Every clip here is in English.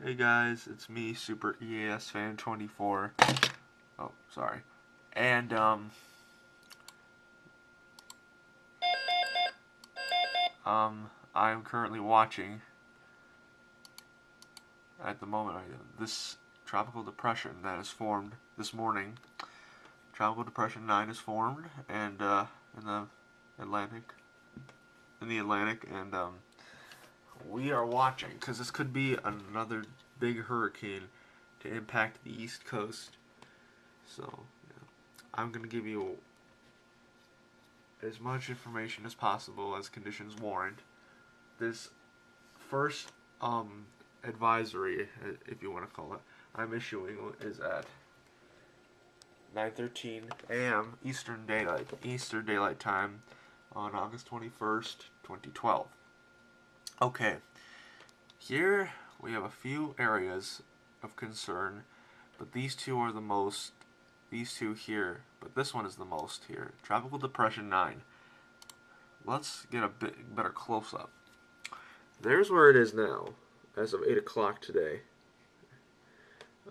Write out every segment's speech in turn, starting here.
Hey guys, it's me, Super EAS Fan 24. Oh, sorry. And I'm currently watching at the moment this tropical depression that is formed this morning. Tropical Depression 9 is formed, and in the Atlantic, and we are watching because this could be another big hurricane to impact the East Coast. So, yeah, I'm gonna give you as much information as possible as conditions warrant. This first advisory, if you want to call it, I'm issuing is at 9:13 a.m. Eastern Daylight Time on August 21st, 2012. Okay, here we have a few areas of concern, but these two are the most. These two here, but this one is the most here. Tropical Depression 9. Let's get a bit better close-up. There's where it is now, as of 8 o'clock today.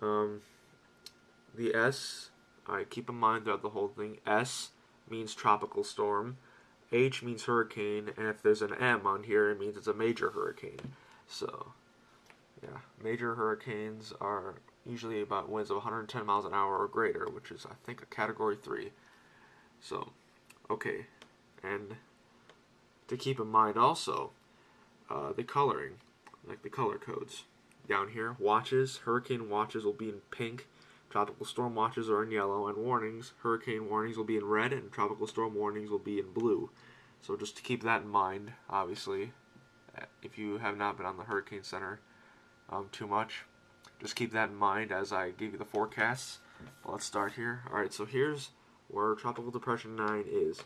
The S, I keep in mind throughout the whole thing, S means tropical storm, H means hurricane, and if there's an M on here, it means it's a major hurricane. So, yeah, major hurricanes are usually about winds of 110 miles an hour or greater, which is, I think, a Category 3. So, okay, and to keep in mind also, the coloring, like the color codes. Down here, watches, hurricane watches will be in pink, tropical storm watches are in yellow, and warnings, hurricane warnings will be in red, and tropical storm warnings will be in blue. So just to keep that in mind, obviously, if you have not been on the Hurricane Center too much, just keep that in mind as I give you the forecasts. But let's start here. Alright, so here's where Tropical Depression 9 is.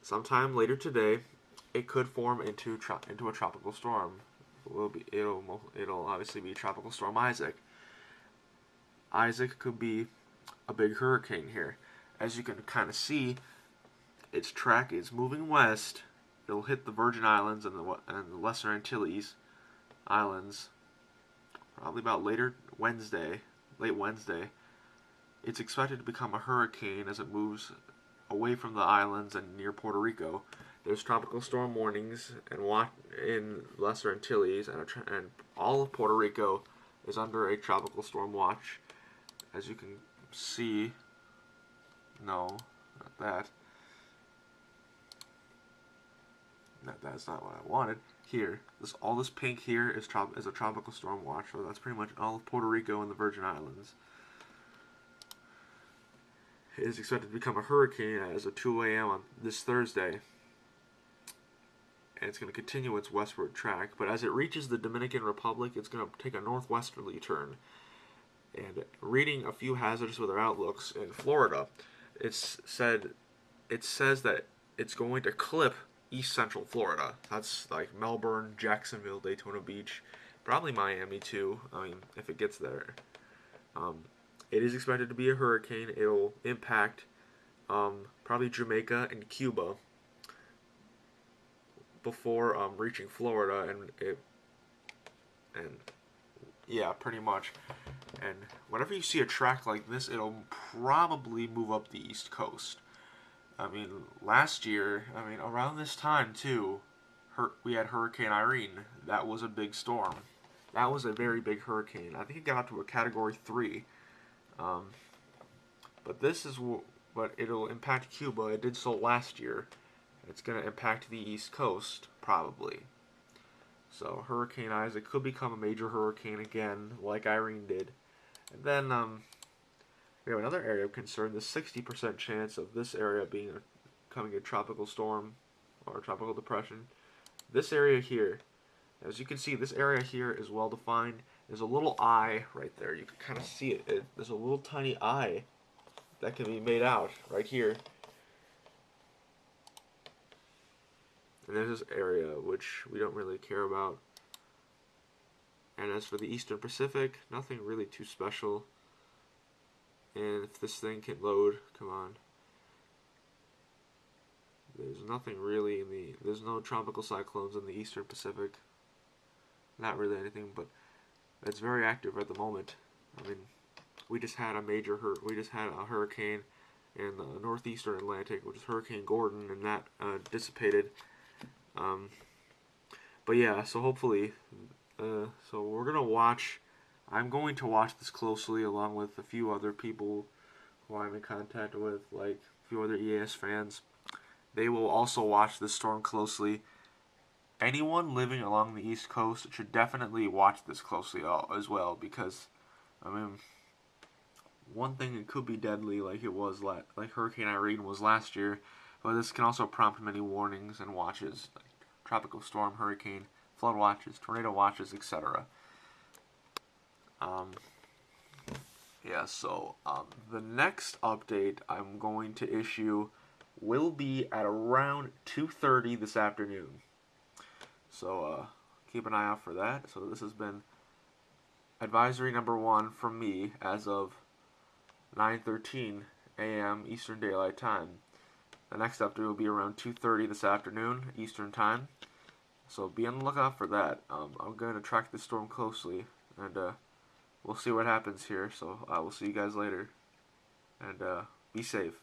Sometime later today, it could form into a tropical storm. It'll obviously be Tropical Storm Isaac. Isaac could be a big hurricane here. As you can kind of see, its track is moving west. It'll hit the Virgin Islands and the Lesser Antilles Islands probably about late Wednesday. It's expected to become a hurricane as it moves away from the islands and near Puerto Rico. There's tropical storm warnings in Lesser Antilles, and all of Puerto Rico is under a tropical storm watch. As you can see, no, not that. That's not what I wanted. Here, all this pink here is a tropical storm watch, so that's pretty much all of Puerto Rico and the Virgin Islands. It is expected to become a hurricane as of 2 a.m. on this Thursday, and it's going to continue its westward track. But as it reaches the Dominican Republic, it's going to take a northwesterly turn. And reading a few hazardous weather outlooks in Florida, it says that it's going to clip East Central Florida. That's like Melbourne, Jacksonville, Daytona Beach, probably Miami too. I mean, if it gets there. It is expected to be a hurricane. It'll impact probably Jamaica and Cuba before reaching Florida, and yeah, pretty much. And whenever you see a track like this, it'll probably move up the East Coast. I mean, last year, around this time too, we had Hurricane Irene. That was a big storm. That was a very big hurricane. I think it got up to a Category 3. But it'll impact Cuba. It did so last year. It's going to impact the East Coast, probably. So Hurricane Isaac could become a major hurricane again, like Irene did. And then we have another area of concern, the 60% chance of this area becoming a tropical storm or a tropical depression. This area here, as you can see, this area here is well defined. There's a little eye right there. You can kind of see it. There's a little tiny eye that can be made out right here. And there's this area which we don't really care about. And as for the Eastern Pacific, nothing really too special. And if this thing can load, come on. There's nothing really there's no tropical cyclones in the Eastern Pacific. not really anything, but it's very active at the moment. I mean, we just had a hurricane in the northeastern Atlantic, which is Hurricane Gordon, and that dissipated. Um, but yeah, so hopefully, so we're gonna watch. I'm going to watch this closely, along with a few other people who I'm in contact with, like a few other EAS fans. They will also watch this storm closely. Anyone living along the East Coast should definitely watch this closely as well, because, I mean, one thing, it could be deadly, like it was like Hurricane Irene was last year, but this can also prompt many warnings and watches, like tropical storm, hurricane, flood watches, tornado watches, etc. Um, yeah, so the next update I'm going to issue will be at around 2:30 this afternoon. So keep an eye out for that. So this has been advisory number 1 from me as of 9:13 a.m. Eastern Daylight Time. The next update will be around 2:30 this afternoon Eastern Time. So be on the lookout for that. I'm going to track this storm closely, and we'll see what happens here. So we'll see you guys later, and be safe.